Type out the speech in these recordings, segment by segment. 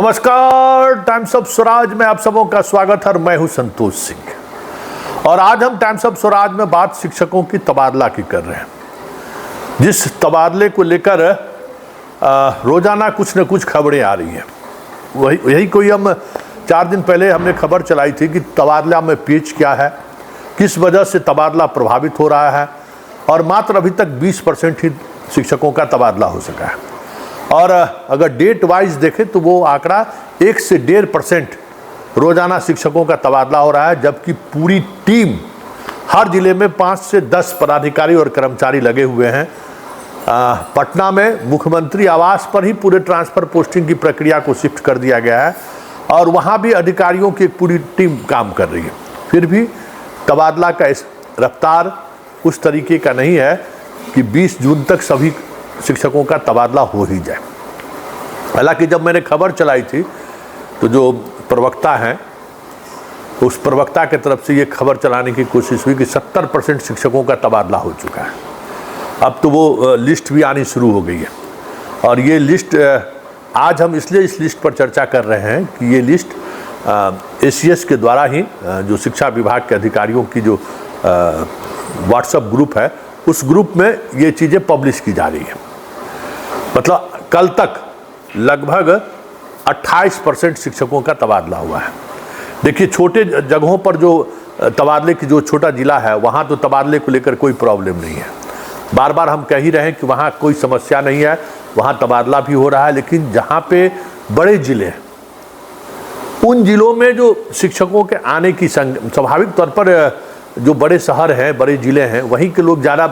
नमस्कार, times of Swaraj में आप सबों का स्वागत है। मैं हूं संतोष सिंह और आज हम टाइम्स ऑफ स्वराज में बात शिक्षकों की तबादला की कर रहे हैं। जिस तबादले को लेकर रोजाना कुछ न कुछ खबरें आ रही हैं, यही कोई हम 4 दिन पहले हमने खबर चलाई थी कि तबादला में पेच क्या है, किस वजह से तबादला प्रभावित हो रहा है और मात्र अभी तक 20% ही शिक्षकों का तबादला हो सका है। और अगर डेट वाइज देखें तो वो आंकड़ा 1 से 1.5% रोजाना शिक्षकों का तबादला हो रहा है, जबकि पूरी टीम हर जिले में 5 से 10 पदाधिकारी और कर्मचारी लगे हुए हैं। पटना में मुख्यमंत्री आवास पर ही पूरे ट्रांसफर पोस्टिंग की प्रक्रिया को शिफ्ट कर दिया गया है और वहाँ भी अधिकारियों की एक पूरी टीम काम कर रही है। फिर भी तबादला का इस रफ्तार उस तरीके का नहीं है कि 20 जून तक सभी शिक्षकों का तबादला हो ही जाए। हालांकि जब मैंने खबर चलाई थी तो जो प्रवक्ता हैं उस प्रवक्ता की तरफ से ये खबर चलाने की कोशिश हुई कि 70% शिक्षकों का तबादला हो चुका है। अब तो वो लिस्ट भी आनी शुरू हो गई है और ये लिस्ट आज हम इसलिए इस लिस्ट पर चर्चा कर रहे हैं कि ये लिस्ट ACS के द्वारा ही जो शिक्षा विभाग के अधिकारियों की जो व्हाट्सएप ग्रुप है उस ग्रुप में ये चीज़ें पब्लिश की जा रही है। मतलब कल तक लगभग 28% शिक्षकों का तबादला हुआ है। देखिए, छोटे जगहों पर जो तबादले की जो छोटा जिला है वहाँ तो तबादले को लेकर कोई प्रॉब्लम नहीं है। बार बार हम कह ही रहे हैं कि वहाँ कोई समस्या नहीं है, वहाँ तबादला भी हो रहा है। लेकिन जहाँ पे बड़े जिले हैं उन जिलों में जो शिक्षकों के आने की स्वाभाविक तौर पर जो बड़े शहर हैं, बड़े ज़िले हैं, वहीं के लोग ज़्यादा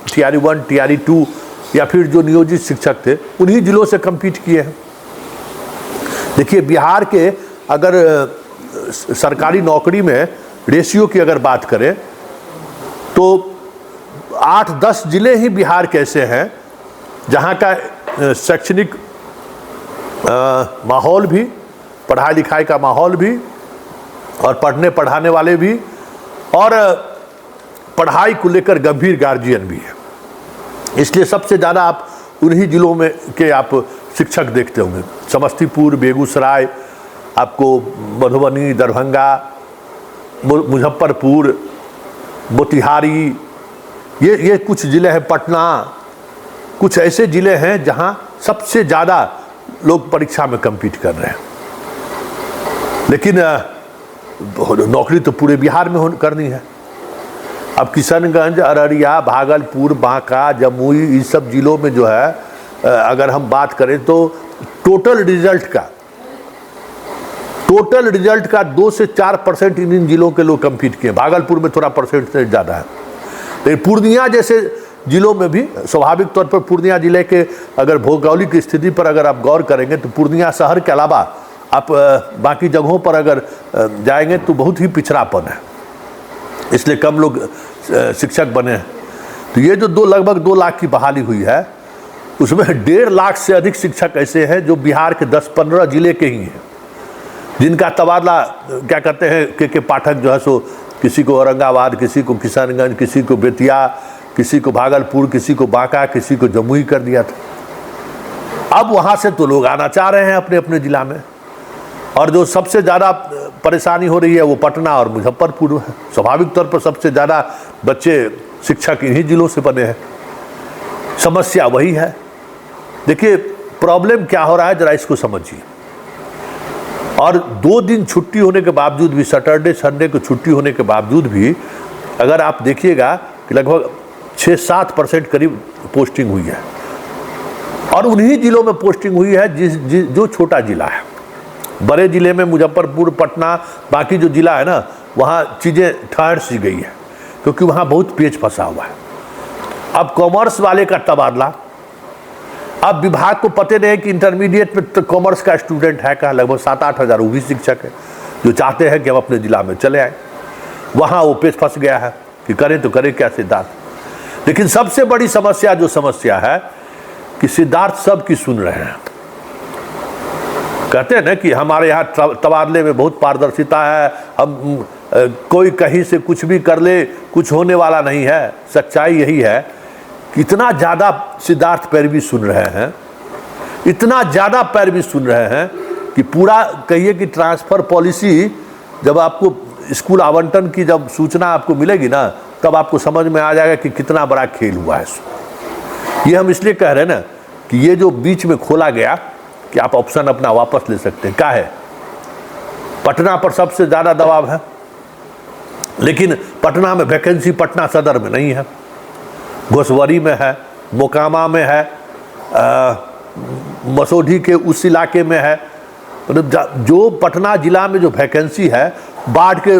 TRE 1 TRE 2 या फिर जो नियोजित शिक्षक थे उन्हीं जिलों से कम्पीट किए हैं। देखिए, बिहार के अगर सरकारी नौकरी में रेशियो की अगर बात करें तो 8-10 जिले ही बिहार के ऐसे हैं जहाँ का शैक्षणिक माहौल भी, पढ़ाई लिखाई का माहौल भी और पढ़ने पढ़ाने वाले भी और पढ़ाई को लेकर गंभीर गार्जियन भी है। इसलिए सबसे ज़्यादा आप उन्हीं जिलों में के आप शिक्षक देखते होंगे। समस्तीपुर, बेगूसराय, आपको मधुबनी, दरभंगा, मुजफ्फरपुर, मोतिहारी, ये कुछ ज़िले हैं, पटना, कुछ ऐसे ज़िले हैं जहां सबसे ज़्यादा लोग परीक्षा में कम्पीट कर रहे हैं। लेकिन नौकरी तो पूरे बिहार में करनी है। अब किशनगंज, अररिया, भागलपुर, बांका, जमुई, इस सब जिलों में जो है अगर हम बात करें तो टोटल रिजल्ट का 2 से 4% इन जिलों के लोग कम्पीट किए। भागलपुर में थोड़ा परसेंटेज ज़्यादा है। लेकिन पूर्णिया जैसे जिलों में भी स्वाभाविक तौर पर पूर्णिया जिले के अगर भौगोलिक स्थिति पर अगर आप गौर करेंगे तो पूर्णिया शहर के अलावा आप बाकी जगहों पर अगर जाएंगे तो बहुत ही पिछड़ापन है, इसलिए कम लोग शिक्षक बने हैं। तो ये जो लगभग 2 लाख की बहाली हुई है उसमें 1.5 लाख से अधिक शिक्षक ऐसे हैं जो बिहार के 10-15 जिले के ही हैं, जिनका तबादला क्या कहते हैं के पाठक जो है सो किसी को औरंगाबाद, किसी को किशनगंज, किसी को बेतिया, किसी को भागलपुर, किसी को बांका, किसी को जमुई कर दिया था। अब वहाँ से तो लोग आना चाह रहे हैं अपने अपने जिला में और जो सबसे ज़्यादा परेशानी हो रही है वो पटना और मुजफ्फरपुर है। स्वाभाविक तौर पर सबसे ज़्यादा बच्चे शिक्षक इन्हीं जिलों से बने हैं। समस्या वही है। देखिए, प्रॉब्लम क्या हो रहा है जरा इसको समझिए। और 2 दिन छुट्टी होने के बावजूद भी, सैटरडे संडे को छुट्टी होने के बावजूद भी अगर आप देखिएगा कि लगभग 6-7% करीब पोस्टिंग हुई है और उन्हीं जिलों में पोस्टिंग हुई है जो छोटा जिला है। बड़े ज़िले में मुजफ्फरपुर, पटना, बाकी जो ज़िला है ना वहाँ चीज़ें ठहर सी गई है क्योंकि वहाँ बहुत पेच फंसा हुआ है। अब कॉमर्स वाले का तबादला, अब विभाग को पता नहीं है कि इंटरमीडिएट में तो कॉमर्स का स्टूडेंट है कहाँ, लगभग 7-8 हज़ार वो भी शिक्षक है जो चाहते हैं कि हम अपने ज़िला में चले आए। वहाँ वो पेच फंस गया है कि करें तो करें क्या सिद्धार्थ। लेकिन सबसे बड़ी समस्या है कि सिद्धार्थ सब की सुन रहे हैं। कहते हैं ना कि हमारे यहाँ तबादले में बहुत पारदर्शिता है, हम कोई कहीं से कुछ भी कर ले, कुछ होने वाला नहीं है। सच्चाई यही है कि इतना ज़्यादा सिद्धार्थ पैरवी सुन रहे हैं, इतना ज़्यादा पैरवी सुन रहे हैं कि पूरा कहिए कि ट्रांसफ़र पॉलिसी जब आपको स्कूल आवंटन की जब सूचना आपको मिलेगी ना, तब आपको समझ में आ जाएगा कि कितना बड़ा खेल हुआ है। ये हम इसलिए कह रहे हैं ना कि ये जो बीच में खोला गया कि आप ऑप्शन अपना वापस ले सकते हैं, क्या है, पटना पर सबसे ज़्यादा दबाव है, लेकिन पटना में वैकेंसी पटना सदर में नहीं है, घोसवरी में है, मोकामा में है, मसौढी के उस इलाके में है। मतलब जो पटना जिला में जो वैकेंसी है बाढ़ के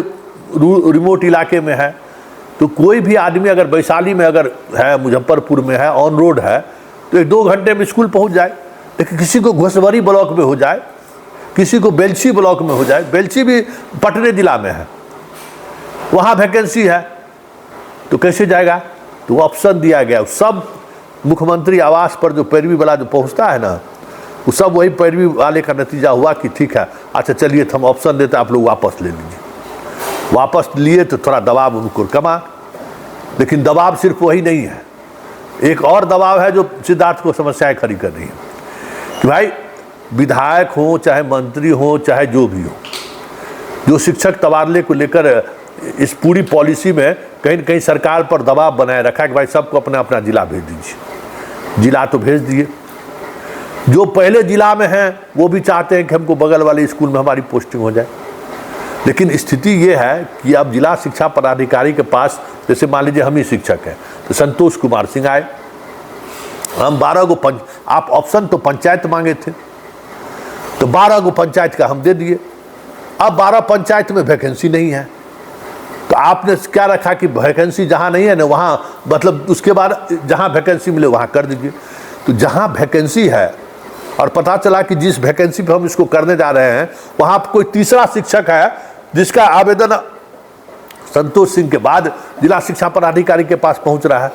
रिमोट इलाके में है। तो कोई भी आदमी अगर वैशाली में अगर है, मुजफ्फरपुर में है, ऑन रोड है, तो 1-2 घंटे में स्कूल पहुंच जाए। लेकिन किसी को घोसवरी ब्लॉक में हो जाए, किसी को बेलछी ब्लॉक में हो जाए, बेलछी भी पटने जिला में है, वहाँ वैकेंसी है, तो कैसे जाएगा? तो वो ऑप्शन दिया गया। सब मुख्यमंत्री आवास पर जो पैरवी वाला जो पहुँचता है ना, वो सब वही पैरवी वाले का नतीजा हुआ कि ठीक है, अच्छा चलिए तो हम ऑप्शन देते हैं, आप लोग वापस ले लीजिए। वापस लिए तो थोड़ा दबाव उनको कमा, लेकिन दबाव सिर्फ वही नहीं है, एक और दबाव है जो सिद्धार्थ को समस्याएं खड़ी कर रही है कि भाई विधायक हो चाहे मंत्री हो चाहे जो भी हो, जो शिक्षक तबादले को लेकर इस पूरी पॉलिसी में कहीं न कहीं सरकार पर दबाव बनाए रखा है कि भाई सबको अपना अपना जिला भेज दीजिए। जिला तो भेज दिए, जो पहले जिला में हैं वो भी चाहते हैं कि हमको बगल वाले स्कूल में हमारी पोस्टिंग हो जाए। लेकिन स्थिति ये है कि अब जिला शिक्षा पदाधिकारी के पास, जैसे मान लीजिए हम ही शिक्षक हैं, तो संतोष कुमार सिंह आए, हम 12 को आप ऑप्शन तो पंचायत मांगे थे, तो 12 को पंचायत का हम दे दिए। अब 12 पंचायत में वैकेंसी नहीं है, तो आपने क्या रखा कि वैकेंसी जहाँ नहीं है ना वहाँ, मतलब उसके बाद जहाँ वैकेंसी मिले वहाँ कर दीजिए। तो जहाँ वैकेंसी है और पता चला कि जिस वैकेंसी पे हम इसको करने जा रहे हैं वहाँ कोई तीसरा शिक्षक है जिसका आवेदन संतोष सिंह के बाद जिला शिक्षा पदाधिकारी के पास पहुँच रहा है,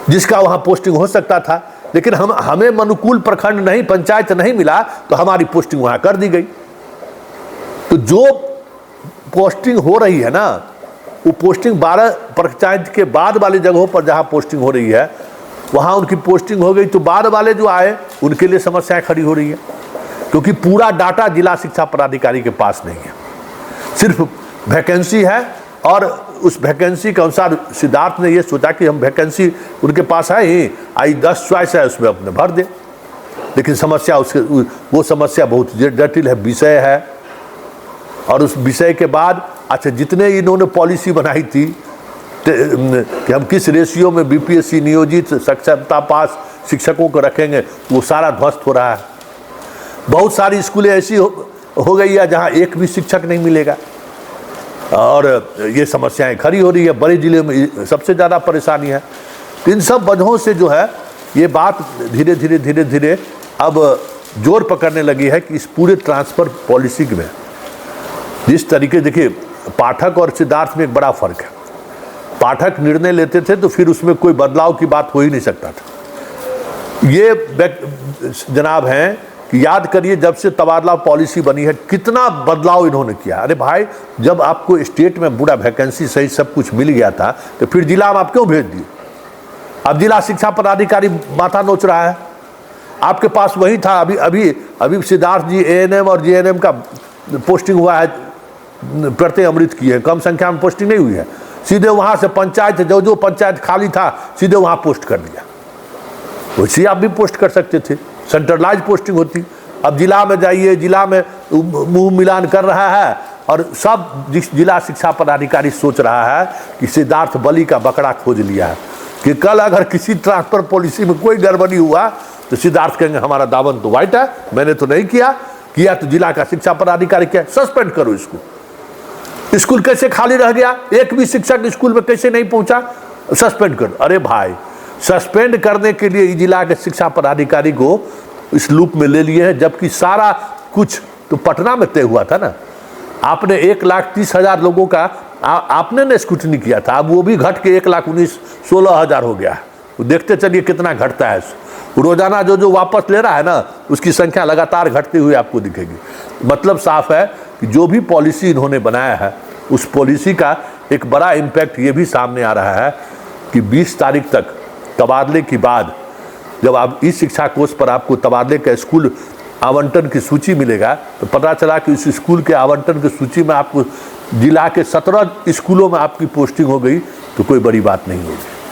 जिसका वहाँ पोस्टिंग हो सकता था, लेकिन हमें अनुकूल प्रखंड नहीं, पंचायत नहीं मिला, तो हमारी पोस्टिंग वहाँ कर दी गई। तो जो पोस्टिंग हो रही है ना, वो पोस्टिंग 12 पंचायत के बाद वाली जगहों पर जहाँ पोस्टिंग हो रही है वहाँ उनकी पोस्टिंग हो गई, तो बाद वाले जो आए उनके लिए समस्याएं खड़ी हो रही है, क्योंकि पूरा डाटा जिला शिक्षा पदाधिकारी के पास नहीं है, सिर्फ वैकेंसी है। और उस वैकेंसी के अनुसार सिद्धार्थ ने ये सोचा कि हम वैकेंसी उनके पास है ही, आई 10 चॉइस है उसमें अपने भर दे। लेकिन समस्या उसके, वो समस्या बहुत जटिल है, विषय है। और उस विषय के बाद अच्छा जितने इन्होंने पॉलिसी बनाई थी कि हम किस रेशियो में बीपीएससी नियोजित साक्षरता पास शिक्षकों को रखेंगे, वो सारा ध्वस्त हो रहा है। बहुत सारी स्कूलें ऐसी हो गई है जहाँ एक भी शिक्षक नहीं मिलेगा, और ये समस्याएं खड़ी हो रही है। बड़े जिले में सबसे ज़्यादा परेशानी है। इन सब वजहों से जो है ये बात धीरे धीरे अब जोर पकड़ने लगी है कि इस पूरे ट्रांसफ़र पॉलिसी में जिस तरीके, देखिए पाठक और सिद्धार्थ में एक बड़ा फ़र्क है। पाठक निर्णय लेते थे तो फिर उसमें कोई बदलाव की बात हो ही नहीं सकता था। ये जनाब हैं कि याद करिए जब से तबादला पॉलिसी बनी है कितना बदलाव इन्होंने किया। अरे भाई, जब आपको स्टेट में पूरा वैकेंसी सही सब कुछ मिल गया था तो फिर जिला में आप क्यों भेज दिए? अब जिला शिक्षा पदाधिकारी माथा नोच रहा है। आपके पास वही था, अभी सिद्धार्थ जी एएनएम और जेएनएम का पोस्टिंग हुआ है, प्रत्यय अमृत की है, कम संख्या में पोस्टिंग नहीं हुई है। सीधे वहाँ से पंचायत, जो पंचायत खाली था सीधे वहाँ पोस्ट कर दिया। वैसे आप भी पोस्ट कर सकते थे, सेंट्रलाइज पोस्टिंग होती। अब जिला में जाइए, जिला में मुंह मिलान कर रहा है, और सब जिला शिक्षा पदाधिकारी सोच रहा है कि सिद्धार्थ बलि का बकरा खोज लिया है कि कल अगर किसी ट्रांसफर पॉलिसी में कोई गड़बड़ी हुआ तो सिद्धार्थ कहेंगे हमारा दामन तो वाइट है, मैंने तो नहीं किया तो जिला का शिक्षा पदाधिकारी क्या, सस्पेंड करो इसको। स्कूल कैसे खाली रह गया, एक भी शिक्षक स्कूल में कैसे नहीं पहुंचा, सस्पेंड करो। अरे भाई, सस्पेंड करने के लिए जिला के शिक्षा पदाधिकारी को इस लूप में ले लिए हैं, जबकि सारा कुछ तो पटना में तय हुआ था ना। आपने 1,30,000 लोगों का आपने ने स्क्रूटनी किया था, अब वो भी घट के 1,16,000 हो गया है। देखते चलिए कितना घटता है। रोजाना जो वापस ले रहा है ना, उसकी संख्या लगातार घटती हुई आपको दिखेगी। मतलब साफ है कि जो भी पॉलिसी इन्होंने बनाया है उस पॉलिसी का एक बड़ा इम्पैक्ट ये भी सामने आ रहा है कि 20 तारीख तक तबादले के बाद जब आप इस शिक्षा कोष पर आपको तबादले का स्कूल आवंटन की सूची मिलेगा तो पता चला कि उस स्कूल के आवंटन की सूची में आपको जिला के 17 स्कूलों में आपकी पोस्टिंग हो गई तो कोई बड़ी बात नहीं होगी।